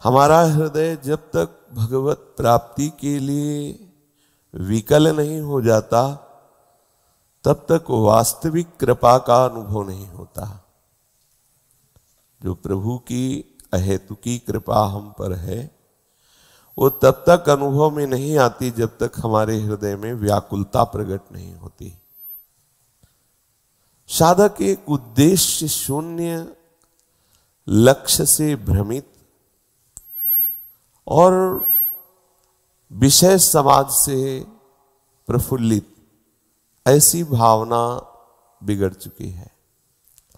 हमारा हृदय जब तक भगवत प्राप्ति के लिए विकल नहीं हो जाता तब तक वास्तविक कृपा का अनुभव नहीं होता। जो प्रभु की अहेतुकी कृपा हम पर है वो तब तक अनुभव में नहीं आती जब तक हमारे हृदय में व्याकुलता प्रकट नहीं होती। साधक एक उद्देश्य शून्य, लक्ष्य से भ्रमित और विषय समाज से प्रफुल्लित, ऐसी भावना बिगड़ चुकी है।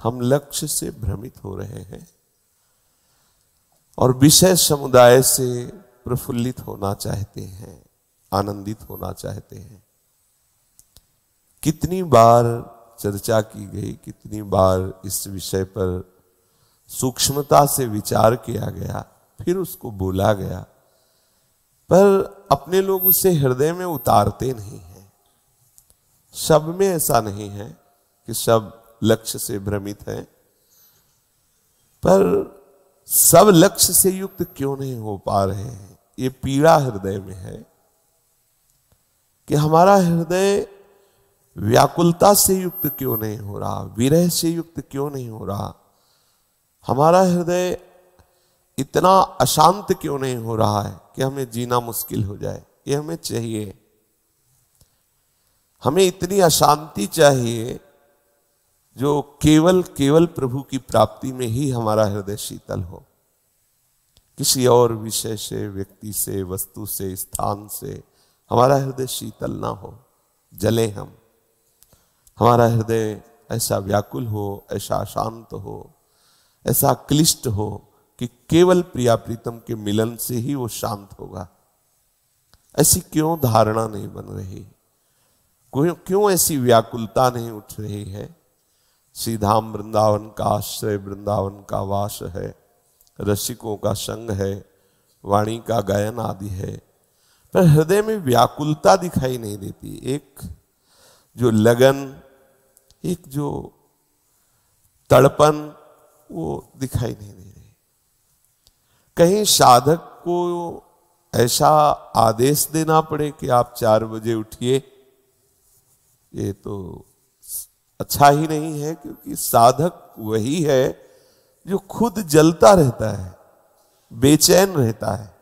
हम लक्ष्य से भ्रमित हो रहे हैं और विषय समुदाय से प्रफुल्लित होना चाहते हैं, आनंदित होना चाहते हैं। कितनी बार चर्चा की गई, कितनी बार इस विषय पर सूक्ष्मता से विचार किया गया, फिर उसको बोला गया, पर अपने लोग उसे हृदय में उतारते नहीं हैं। सब में ऐसा नहीं है कि सब लक्ष्य से भ्रमित हैं, पर सब लक्ष्य से युक्त क्यों नहीं हो पा रहे हैं। ये पीड़ा हृदय में है कि हमारा हृदय व्याकुलता से युक्त क्यों नहीं हो रहा, विरह से युक्त क्यों नहीं हो रहा, हमारा हृदय इतना अशांत क्यों नहीं हो रहा है कि हमें जीना मुश्किल हो जाए। ये हमें चाहिए, हमें इतनी अशांति चाहिए जो केवल प्रभु की प्राप्ति में ही हमारा हृदय शीतल हो। किसी और विषय से, व्यक्ति से, वस्तु से, स्थान से हमारा हृदय शीतल ना हो, जले हम। हमारा हृदय ऐसा व्याकुल हो, ऐसा अशांत हो, ऐसा क्लिष्ट हो कि केवल प्रिया प्रीतम के मिलन से ही वो शांत होगा। ऐसी क्यों धारणा नहीं बन रही, क्यों ऐसी व्याकुलता नहीं उठ रही है। श्रीधाम वृंदावन का आश्रय, वृंदावन का वास है, रसिकों का संग है, वाणी का गायन आदि है, पर हृदय में व्याकुलता दिखाई नहीं देती। एक जो लगन, एक जो तड़पन, वो दिखाई नहीं दे रही। कहीं साधक को ऐसा आदेश देना पड़े कि आप 4 बजे उठिए, ये तो अच्छा ही नहीं है, क्योंकि साधक वही है जो खुद जलता रहता है, बेचैन रहता है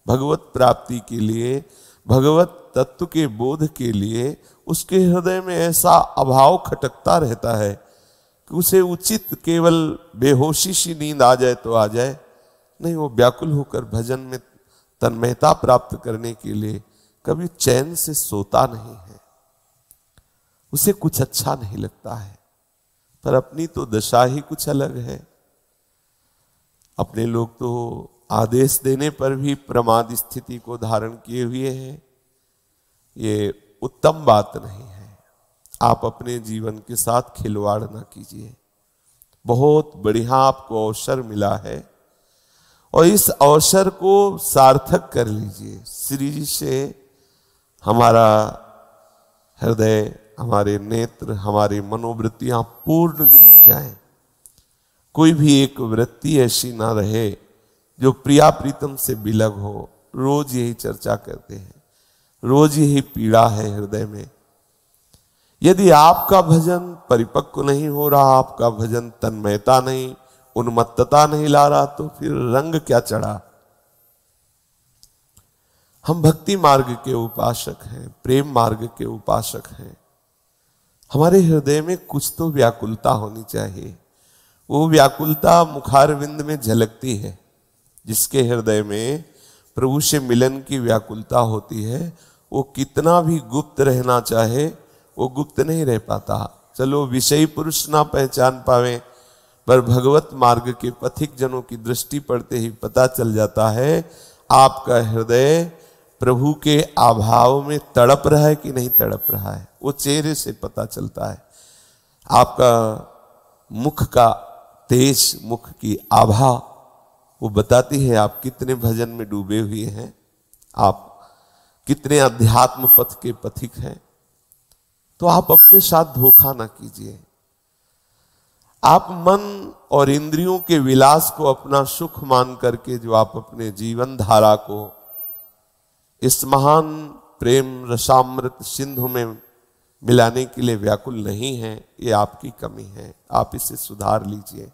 भगवत प्राप्ति के लिए, भगवत तत्व के बोध के लिए। उसके हृदय में ऐसा अभाव खटकता रहता है कि उसे उचित केवल बेहोशी सी नींद आ जाए तो आ जाए, नहीं वो व्याकुल होकर भजन में तन्मयता प्राप्त करने के लिए कभी चैन से सोता नहीं है। उसे कुछ अच्छा नहीं लगता है, पर अपनी तो दशा ही कुछ अलग है। अपने लोग तो आदेश देने पर भी प्रमाद स्थिति को धारण किए हुए हैं। ये उत्तम बात नहीं है। आप अपने जीवन के साथ खिलवाड़ ना कीजिए। बहुत बढ़िया आपको अवसर मिला है और इस अवसर को सार्थक कर लीजिए। श्री जी से हमारा हृदय, हमारे नेत्र, हमारी मनोवृत्तियां पूर्ण जुड़ जाएं। कोई भी एक वृत्ति ऐसी ना रहे जो प्रिया प्रीतम से बिलग हो। रोज यही चर्चा करते हैं, रोज यही पीड़ा है हृदय में। यदि आपका भजन परिपक्व नहीं हो रहा, आपका भजन तन्मयता नहीं, उन्मत्तता नहीं ला रहा, तो फिर रंग क्या चढ़ा। हम भक्ति मार्ग के उपासक हैं, प्रेम मार्ग के उपासक हैं। हमारे हृदय में कुछ तो व्याकुलता होनी चाहिए। वो व्याकुलता मुखारविंद में झलकती है। जिसके हृदय में प्रभु से मिलन की व्याकुलता होती है, वो कितना भी गुप्त रहना चाहे वो गुप्त नहीं रह पाता। चलो विषयी पुरुष ना पहचान पावे, पर भगवत मार्ग के पथिक जनों की दृष्टि पड़ते ही पता चल जाता है आपका हृदय प्रभु के अभाव में तड़प रहा है कि नहीं तड़प रहा है। वो चेहरे से पता चलता है। आपका मुख का तेज, मुख की आभा वो बताती है आप कितने भजन में डूबे हुए हैं, आप कितने अध्यात्म पथ के पथिक हैं। तो आप अपने साथ धोखा ना कीजिए। आप मन और इंद्रियों के विलास को अपना सुख मान करके जो आप अपने जीवन धारा को इस महान प्रेम रसामृत सिंधु में मिलाने के लिए व्याकुल नहीं है, ये आपकी कमी है। आप इसे सुधार लीजिए।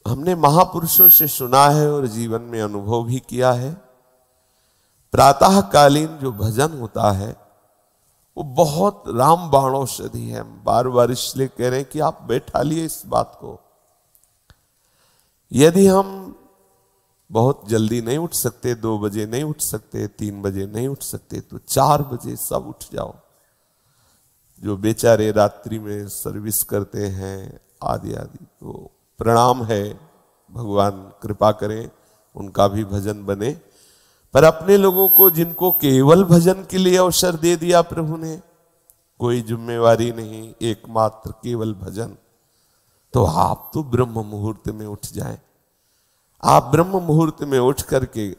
हमने महापुरुषों से सुना है और जीवन में अनुभव भी किया है, प्रातःकालीन जो भजन होता है वो बहुत रामबाण औषधि है। बार बार इसलिए कह रहे हैं कि आप बैठा लिए इस बात को। यदि हम बहुत जल्दी नहीं उठ सकते, 2 बजे नहीं उठ सकते, 3 बजे नहीं उठ सकते, तो 4 बजे सब उठ जाओ। जो बेचारे रात्रि में सर्विस करते हैं आदि आदि, तो प्रणाम है, भगवान कृपा करें उनका भी भजन बने। पर अपने लोगों को जिनको केवल भजन के लिए अवसर दे दिया प्रभु ने, कोई जिम्मेवारी नहीं, एकमात्र केवल भजन, तो आप तो ब्रह्म मुहूर्त में उठ जाएं। आप ब्रह्म मुहूर्त में उठ करके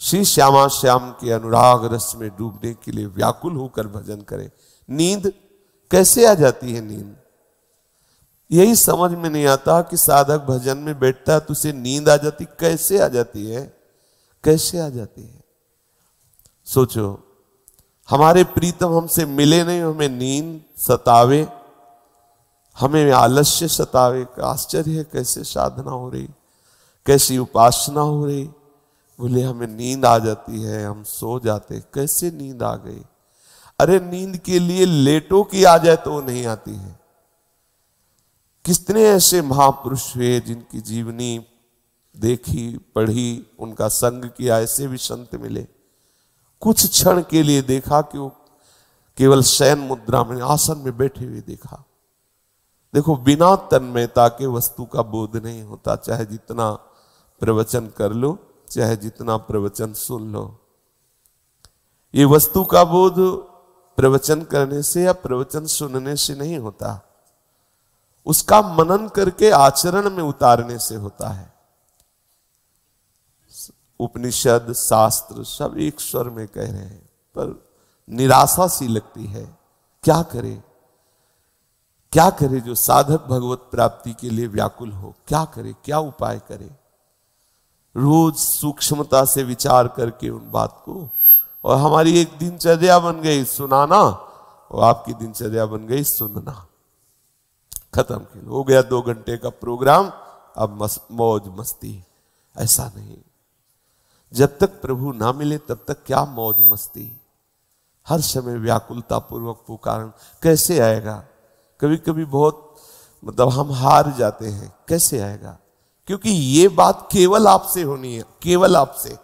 श्री श्यामा श्याम के अनुराग रस में डूबने के लिए व्याकुल होकर भजन करें। नींद कैसे आ जाती है? नींद यही समझ में नहीं आता कि साधक भजन में बैठता है तो उसे नींद आ जाती, कैसे आ जाती है? कैसे आ जाती है? सोचो, हमारे प्रीतम हमसे मिले नहीं, हमें नींद सतावे, हमें आलस्य सतावे। आश्चर्य है, कैसे साधना हो रही, कैसी उपासना हो रही। बोले हमें नींद आ जाती है, हम सो जाते। कैसे नींद आ गई? अरे नींद के लिए लेटो की आ जाए तो वो नहीं आती है। कितने ऐसे महापुरुष हुए जिनकी जीवनी देखी, पढ़ी, उनका संग किया, ऐसे भी संत मिले। कुछ क्षण के लिए देखा कि वो केवल शयन मुद्रा में आसन में बैठे हुए देखा। देखो, बिना तन्मयता के वस्तु का बोध नहीं होता, चाहे जितना प्रवचन कर लो, चाहे जितना प्रवचन सुन लो। ये वस्तु का बोध प्रवचन करने से या प्रवचन सुनने से नहीं होता, उसका मनन करके आचरण में उतारने से होता है। उपनिषद शास्त्र सब एक स्वर में कह रहे हैं, पर निराशा सी लगती है। क्या करे, क्या करे जो साधक भगवत प्राप्ति के लिए व्याकुल हो? क्या करे, क्या उपाय करे? रोज सूक्ष्मता से विचार करके उन बात को, और हमारी एक दिनचर्या बन गई सुनाना, और आपकी दिनचर्या बन गई सुनना। खत्म हो गया 2 घंटे का प्रोग्राम, अब मौज मस्ती। ऐसा नहीं, जब तक प्रभु ना मिले तब तक क्या मौज मस्ती। हर समय व्याकुलता पूर्वक पुकारन। कैसे आएगा? कभी कभी बहुत हम हार जाते हैं, कैसे आएगा? क्योंकि ये बात केवल आपसे होनी है, केवल आपसे।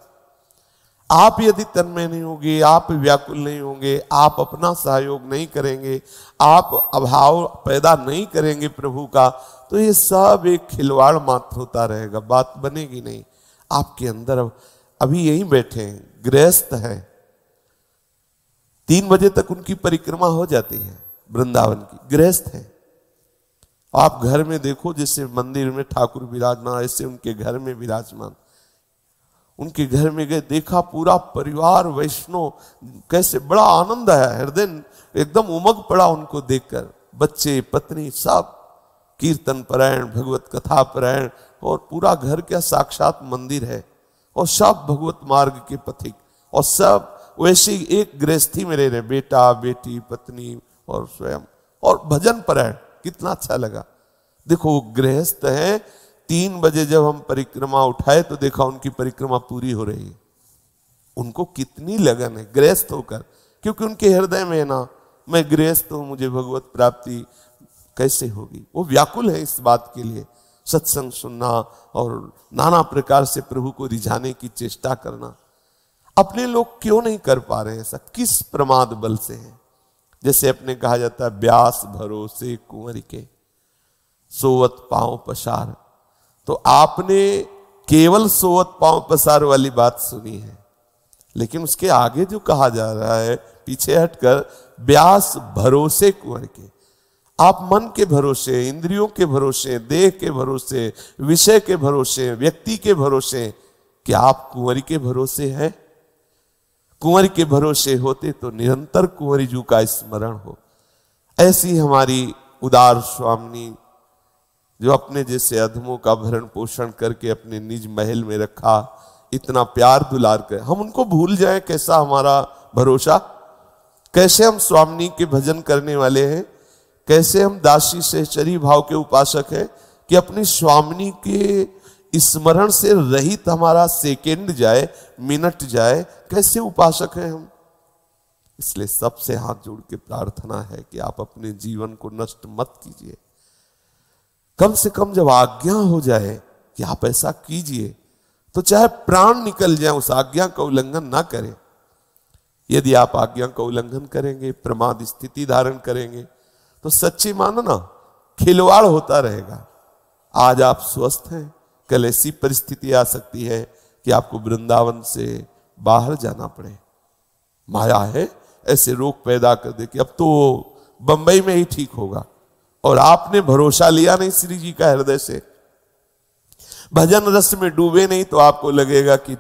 आप यदि तन्मय नहीं होंगे, आप व्याकुल नहीं होंगे, आप अपना सहयोग नहीं करेंगे, आप अभाव पैदा नहीं करेंगे प्रभु का, तो ये सब एक खिलवाड़ मात्र होता रहेगा, बात बनेगी नहीं। आपके अंदर अभी यहीं बैठे हैं, गृहस्थ हैं, 3 बजे तक उनकी परिक्रमा हो जाती है वृंदावन की, गृहस्थ है। आप घर में देखो, जैसे मंदिर में ठाकुर विराजमान, ऐसे उनके घर में विराजमान। उनके घर में गए, देखा पूरा परिवार वैष्णव, कैसे बड़ा आनंद आया, हृदय एकदम उमग पड़ा उनको देखकर। बच्चे, पत्नी, सब कीर्तन परायण, भगवत कथा परायण, और पूरा घर क्या साक्षात मंदिर है, और सब भगवत मार्ग के पथिक, और सब वैसे एक गृहस्थी में रह रहे, बेटा, बेटी, पत्नी और स्वयं, और भजन परायण। कितना अच्छा लगा। देखो, वो गृहस्थ है। 3 बजे जब हम परिक्रमा उठाए तो देखा उनकी परिक्रमा पूरी हो रही है। उनको कितनी लगन है गृहस्थ होकर, क्योंकि उनके हृदय में है ना, मैं गृहस्थ हूं, मुझे भगवत प्राप्ति कैसे होगी। वो व्याकुल है इस बात के लिए। सत्संग सुनना और नाना प्रकार से प्रभु को रिझाने की चेष्टा करना। अपने लोग क्यों नहीं कर पा रहे हैं ऐसा? किस प्रमाद बल से है? जैसे अपने कहा जाता है, ब्यास भरोसे कुंवर के सोवत पांव पसार। तो आपने केवल सोवत पांव पसार वाली बात सुनी है, लेकिन उसके आगे जो कहा जा रहा है पीछे हटकर, ब्यास भरोसे कुंवर के। आप मन के भरोसे, इंद्रियों के भरोसे, देह के भरोसे, विषय के भरोसे, व्यक्ति के भरोसे, क्या आप कुंवरी के भरोसे हैं? कुंवर के भरोसे होते तो निरंतर कुंवरी जू का स्मरण हो। ऐसी हमारी उदार स्वामिनी जो अपने जैसे अधमों का भरण पोषण करके अपने निज महल में रखा, इतना प्यार दुलार कर, हम उनको भूल जाएं? कैसा हमारा भरोसा, कैसे हम स्वामिनी के भजन करने वाले हैं, कैसे हम दासी सहचरी भाव के उपासक हैं कि अपनी स्वामिनी के स्मरण से रहित हमारा सेकेंड जाए, मिनट जाए, कैसे उपासक हैं हम। इसलिए सबसे हाथ जोड़ के प्रार्थना है कि आप अपने जीवन को नष्ट मत कीजिए। कम से कम जब आज्ञा हो जाए कि आप ऐसा कीजिए, तो चाहे प्राण निकल जाए उस आज्ञा का उल्लंघन ना करें। यदि आप आज्ञा का उल्लंघन करेंगे, प्रमाद स्थिति धारण करेंगे, तो सच्ची मानो ना खिलवाड़ होता रहेगा। आज आप स्वस्थ हैं, कल ऐसी परिस्थिति आ सकती है कि आपको वृंदावन से बाहर जाना पड़े। माया है, ऐसे रोग पैदा कर दे कि अब तो बंबई में ही ठीक होगा, और आपने भरोसा लिया नहीं श्री जी का हृदय से, भजन रस में डूबे नहीं, तो आपको लगेगा कि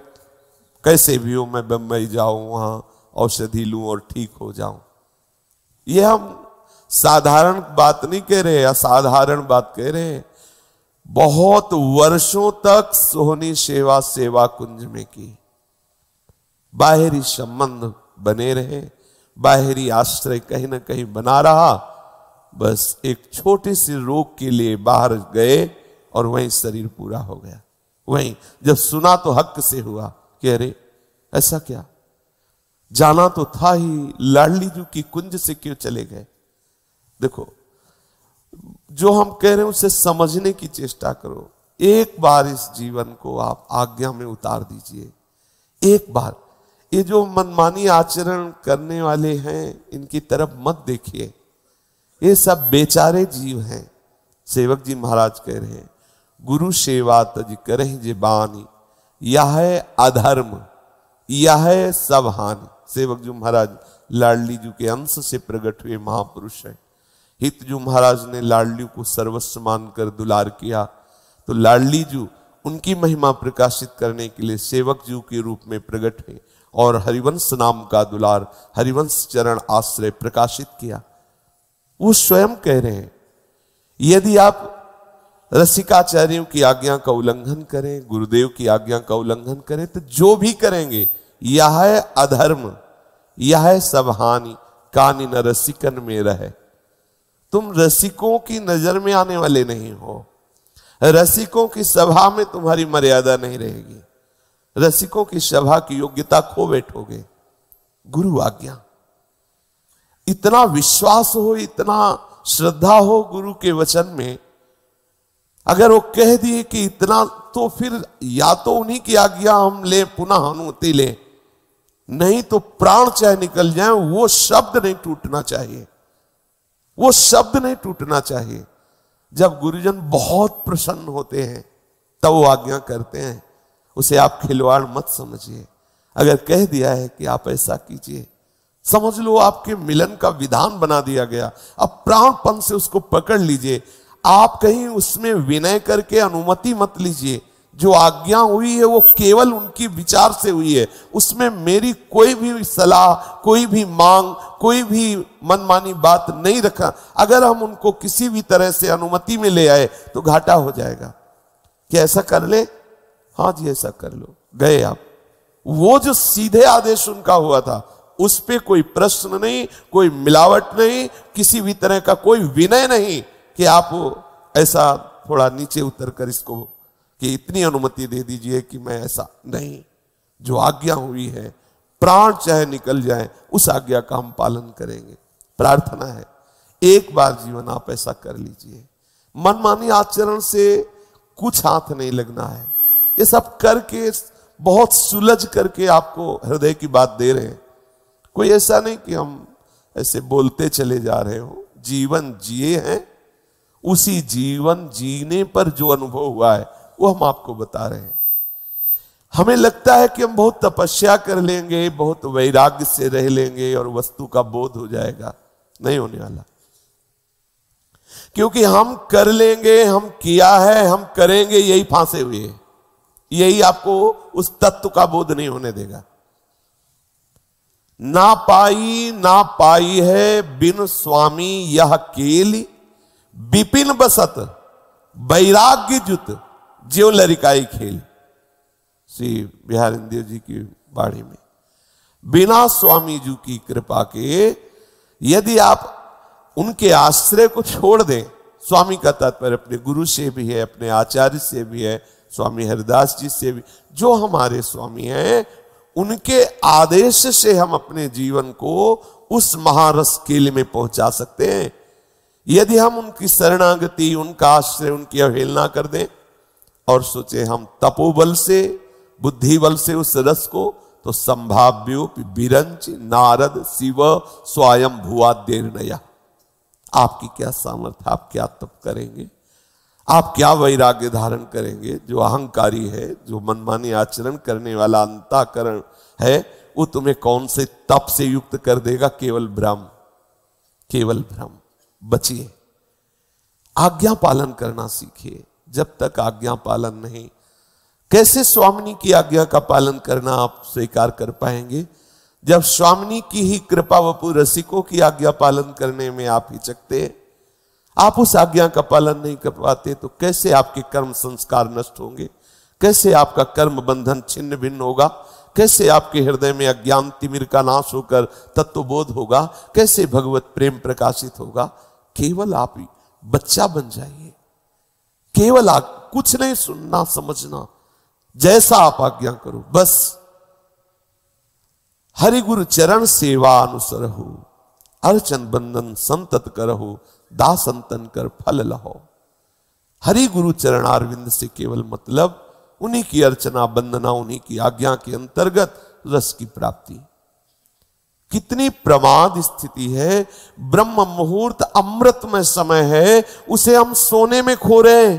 कैसे भी हो मैं बंबई जाऊं, वहां औषधि लूं और ठीक हो जाऊं। ये हम साधारण बात नहीं कह रहे, असाधारण बात कह रहे हैं। बहुत वर्षों तक सोहनी सेवा कुंज में की, बाहरी संबंध बने रहे, बाहरी आश्रय कहीं ना कहीं बना रहा, बस एक छोटे से रोग के लिए बाहर गए और वहीं शरीर पूरा हो गया। वहीं जब सुना तो हक से हुआ कि अरे ऐसा क्या, जाना तो था ही, लाडली जी की कुंज से क्यों चले गए। देखो, जो हम कह रहे हैं उसे समझने की चेष्टा करो। एक बार इस जीवन को आप आज्ञा में उतार दीजिए, एक बार। ये जो मनमानी आचरण करने वाले हैं, इनकी तरफ मत देखिए, ये सब बेचारे जीव हैं। सेवक जी महाराज कह रहे हैं, गुरु सेवा तज करहि जे बानी, यह है अधर्म, यह है सब हानि। सेवक जी महाराज लाडली जी के अंश से प्रकट हुए महापुरुष हैं। हित जी महाराज ने लाडली को सर्वस्व मानकर दुलार किया, तो लाडली जी उनकी महिमा प्रकाशित करने के लिए सेवक जी के रूप में प्रकट हुए और हरिवंश नाम का दुलार, हरिवंश चरण आश्रय प्रकाशित किया। वो स्वयं कह रहे हैं, यदि आप रसिकाचार्यों की आज्ञा का उल्लंघन करें, गुरुदेव की आज्ञा का उल्लंघन करें, तो जो भी करेंगे यह है अधर्म, यह है सब हानि, कानी न रसिकन में रहे। तुम रसिकों की नजर में आने वाले नहीं हो, रसिकों की सभा में तुम्हारी मर्यादा नहीं रहेगी, रसिकों की सभा की योग्यता खो बैठोगे। गुरु आज्ञा, इतना विश्वास हो, इतना श्रद्धा हो गुरु के वचन में, अगर वो कह दिए कि इतना, तो फिर या तो उन्हीं की आज्ञा हम ले, पुनः अनुमति ले, नहीं तो प्राण चाहे निकल जाए, वो शब्द नहीं टूटना चाहिए, वो शब्द नहीं टूटना चाहिए। जब गुरुजन बहुत प्रसन्न होते हैं तब वो आज्ञा करते हैं, उसे आप खिलवाड़ मत समझिए। अगर कह दिया है कि आप ऐसा कीजिए, समझ लो आपके मिलन का विधान बना दिया गया, अब प्राणपन से उसको पकड़ लीजिए। आप कहीं उसमें विनय करके अनुमति मत लीजिए। जो आज्ञा हुई है वो केवल उनकी विचार से हुई है, उसमें मेरी कोई भी सलाह, कोई भी मांग, कोई भी मनमानी बात नहीं रखा। अगर हम उनको किसी भी तरह से अनुमति में ले आए तो घाटा हो जाएगा। क्या ऐसा कर ले? हाँ जी ऐसा कर लो, गए आप। वो जो सीधे आदेश उनका हुआ था उस पे कोई प्रश्न नहीं, कोई मिलावट नहीं, किसी भी तरह का कोई विनय नहीं कि आप ऐसा थोड़ा नीचे उतर कर इसको कि इतनी अनुमति दे दीजिए कि मैं ऐसा नहीं। जो आज्ञा हुई है, प्राण चाहे निकल जाए, उस आज्ञा का हम पालन करेंगे। प्रार्थना है एक बार जीवन आप ऐसा कर लीजिए। मनमानी आचरण से कुछ हाथ नहीं लगना है। ये सब करके बहुत सुलझ करके आपको हृदय की बात दे रहे हैं। कोई ऐसा नहीं कि हम ऐसे बोलते चले जा रहे हो। जीवन जिए हैं, उसी जीवन जीने पर जो अनुभव हुआ है वो हम आपको बता रहे हैं। हमें लगता है कि हम बहुत तपस्या कर लेंगे, बहुत वैराग्य से रह लेंगे और वस्तु का बोध हो जाएगा। नहीं होने वाला, क्योंकि हम कर लेंगे, हम किया है, हम करेंगे, यही फांसे हुए हैं। यही आपको उस तत्व का बोध नहीं होने देगा। ना पाई है बिन स्वामी यह केली, बिपिन बसत वैराग्य जुत ज्यो लरिकाई खेल। श्री बिहारी देव जी की बाणी में, बिना स्वामी जी की कृपा के यदि आप उनके आश्रय को छोड़ दें, स्वामी का तात्पर्य अपने गुरु से भी है, अपने आचार्य से भी है, स्वामी हरिदास जी से भी, जो हमारे स्वामी हैं, उनके आदेश से हम अपने जीवन को उस महारस केल में पहुंचा सकते हैं। यदि हम उनकी शरणागति, उनका आश्रय, उनकी अवहेलना कर दें और सोचे हम तपोबल से, बुद्धि बल से उस रस को, तो संभाव्योपि बिरंच नारद शिव स्वयं भुवाद्यर्णया। आपकी क्या सामर्थ्य, आप क्या तप करेंगे, आप क्या वैराग्य धारण करेंगे। जो अहंकारी है, जो मनमानी आचरण करने वाला अंतःकरण है, वो तुम्हें कौन से तप से युक्त कर देगा। केवल भ्रम, केवल भ्रम। बचिए, आज्ञा पालन करना सीखिए। जब तक आज्ञा पालन नहीं, कैसे स्वामिनी की आज्ञा का पालन करना आप स्वीकार कर पाएंगे, जब स्वामिनी की ही कृपा वपु रसिकों की आज्ञा पालन करने में आप हिचकते, आप उस आज्ञा का पालन नहीं कर पाते, तो कैसे आपके कर्म संस्कार नष्ट होंगे, कैसे आपका कर्म बंधन छिन्न भिन्न होगा, कैसे आपके हृदय में अज्ञान तिमिर का नाश होकर तत्वबोध होगा, कैसे भगवत प्रेम प्रकाशित होगा। केवल आप बच्चा बन जाइए, केवल आप कुछ नहीं सुनना समझना, जैसा आप आज्ञा करो बस। हरि गुरु चरण सेवा अनुसरहु, अर्चन बंदन संतत करहु, दासंतन कर फल लहो। हरि गुरु चरणारविंद से केवल मतलब उन्हीं की अर्चना वंदना, उन्हीं की आज्ञा के अंतर्गत रस की प्राप्ति। कितनी प्रमाद स्थिति है। ब्रह्म मुहूर्त अमृतमय समय है, उसे हम सोने में खो रहे हैं।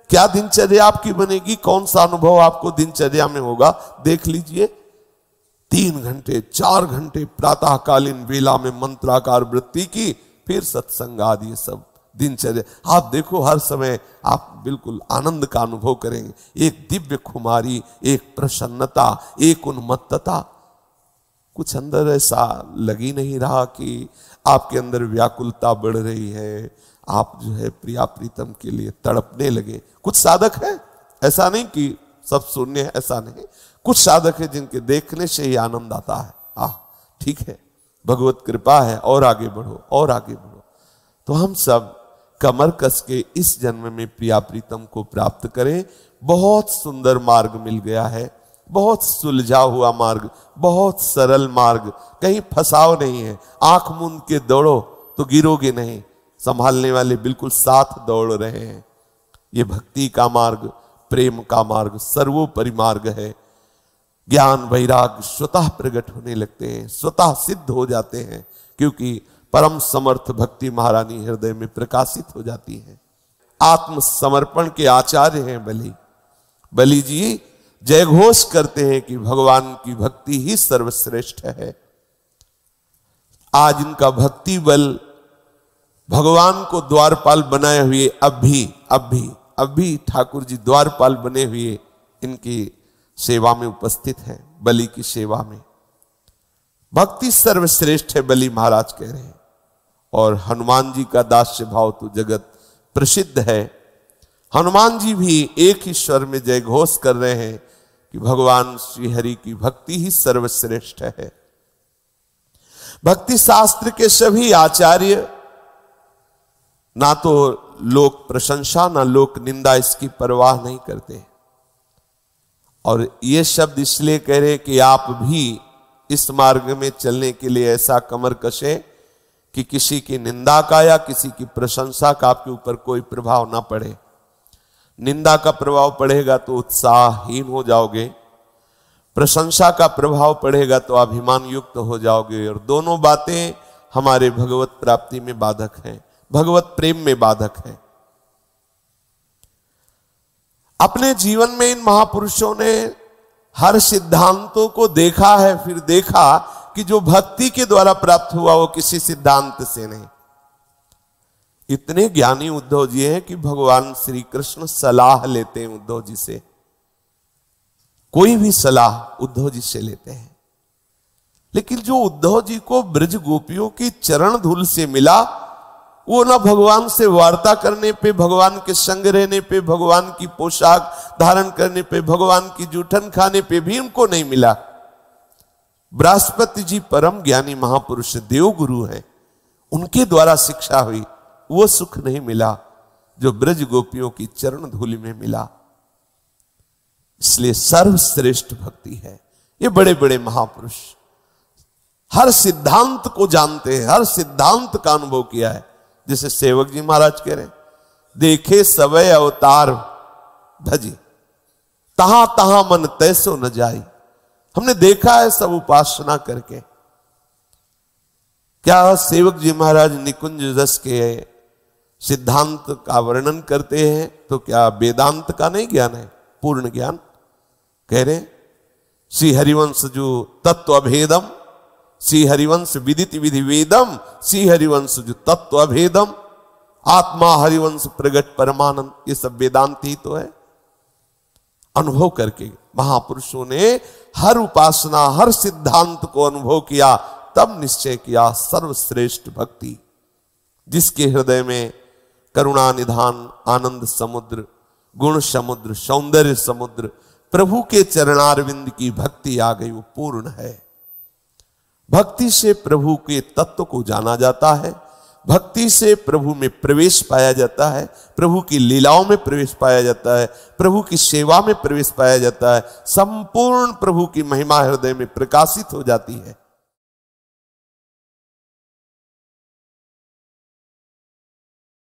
क्या दिनचर्या आपकी बनेगी, कौन सा अनुभव आपको दिनचर्या में होगा, देख लीजिए। 3 घंटे 4 घंटे प्रातःकालीन वेला में मंत्राकार वृत्ति की, फिर सत्संग आदि सब दिनचर्या। आप देखो हर समय आप बिल्कुल आनंद का अनुभव करेंगे। एक दिव्य खुमारी, एक प्रसन्नता, एक उन्मत्तता। कुछ अंदर ऐसा लग ही नहीं रहा कि आपके अंदर व्याकुलता बढ़ रही है, आप जो है प्रिया प्रीतम के लिए तड़पने लगे। कुछ साधक है, ऐसा नहीं कि सब शून्य है, ऐसा नहीं। कुछ साधक है जिनके देखने से ही आनंद आता है। ठीक है, भगवत कृपा है, और आगे बढ़ो और आगे बढ़ो। तो हम सब कमर कस के इस जन्म में प्रिया प्रीतम को प्राप्त करें। बहुत सुंदर मार्ग मिल गया है, बहुत सुलझा हुआ मार्ग, बहुत सरल मार्ग, कहीं फंसाव नहीं है। आंख मूंद के दौड़ो तो गिरोगे नहीं, संभालने वाले बिल्कुल साथ दौड़ रहे हैं। ये भक्ति का मार्ग, प्रेम का मार्ग सर्वोपरि मार्ग है। ज्ञान वैराग्य स्वतः प्रकट होने लगते हैं, स्वतः सिद्ध हो जाते हैं, क्योंकि परम समर्थ भक्ति महारानी हृदय में प्रकाशित हो जाती है। आत्मसमर्पण के आचार्य हैं बलि। बलि जी जय घोष करते हैं कि भगवान की भक्ति ही सर्वश्रेष्ठ है। आज इनका भक्ति बल भगवान को द्वारपाल बनाए हुए अब भी ठाकुर जी द्वारपाल बने हुए इनकी सेवा में उपस्थित हैं, बलि की सेवा में। भक्ति सर्वश्रेष्ठ है, बलि महाराज कह रहे हैं। और हनुमान जी का दास्य भाव तो जगत प्रसिद्ध है। हनुमान जी भी एक ही स्वर में जय घोष कर रहे हैं कि भगवान श्री हरि की भक्ति ही सर्वश्रेष्ठ है। भक्ति शास्त्र के सभी आचार्य ना तो लोक प्रशंसा ना लोक निंदा, इसकी परवाह नहीं करते। और ये शब्द इसलिए कह रहे कि आप भी इस मार्ग में चलने के लिए ऐसा कमर कसे कि किसी की निंदा का या किसी की प्रशंसा का आपके ऊपर कोई प्रभाव ना पड़े। निंदा का प्रभाव पड़ेगा तो उत्साहहीन हो जाओगे, प्रशंसा का प्रभाव पड़ेगा तो अभिमान युक्त हो जाओगे। और दोनों बातें हमारे भगवत प्राप्ति में बाधक हैं, भगवत प्रेम में बाधक है। अपने जीवन में इन महापुरुषों ने हर सिद्धांतों को देखा है, फिर देखा कि जो भक्ति के द्वारा प्राप्त हुआ वो किसी सिद्धांत से नहीं। इतने ज्ञानी उद्धव जी हैं कि भगवान श्री कृष्ण सलाह लेते हैं उद्धव जी से। कोई भी सलाह उद्धव जी से लेते हैं। लेकिन जो उद्धव जी को ब्रज गोपियों की चरण धूल से मिला, वो ना भगवान से वार्ता करने पे, भगवान के संग रहने पे, भगवान की पोशाक धारण करने पे, भगवान की जूठन खाने पे भी उनको नहीं मिला। बृहस्पति जी परम ज्ञानी महापुरुष देव गुरु हैं, उनके द्वारा शिक्षा हुई, वो सुख नहीं मिला जो ब्रज गोपियों की चरण धूलि में मिला। इसलिए सर्वश्रेष्ठ भक्ति है। ये बड़े बड़े महापुरुष हर सिद्धांत को जानते हैं, हर सिद्धांत का अनुभव किया है। जैसे सेवक जी महाराज कह रहे हैं, देखे सवय अवतार भजी, तहां तहां मन तैसो न जाई। हमने देखा है सब उपासना करके। क्या सेवक जी महाराज निकुंज रस के सिद्धांत का वर्णन करते हैं तो क्या वेदांत का नहीं ज्ञान है? पूर्ण ज्ञान कह रहे। श्री हरिवंश जो तत्व अभेदम, श्री हरिवंश विदिति विधि वेदम, श्री हरिवंश जो तत्व अभेदम, आत्मा हरिवंश प्रगट परमानंद, ये सब वेदांत ही तो है। अनुभव करके महापुरुषों ने हर उपासना, हर सिद्धांत को अनुभव किया, तब निश्चय किया सर्वश्रेष्ठ भक्ति, जिसके हृदय में करुणा निधान, आनंद समुद्र, गुण समुद्र, सौंदर्य समुद्र, प्रभु के चरणारविंद की भक्ति आ गई, वो पूर्ण है। भक्ति से प्रभु के तत्व को जाना जाता है, भक्ति से प्रभु में प्रवेश पाया जाता है, प्रभु की लीलाओं में प्रवेश पाया जाता है, प्रभु की सेवा में प्रवेश पाया जाता है, संपूर्ण प्रभु की महिमा हृदय में प्रकाशित हो जाती है।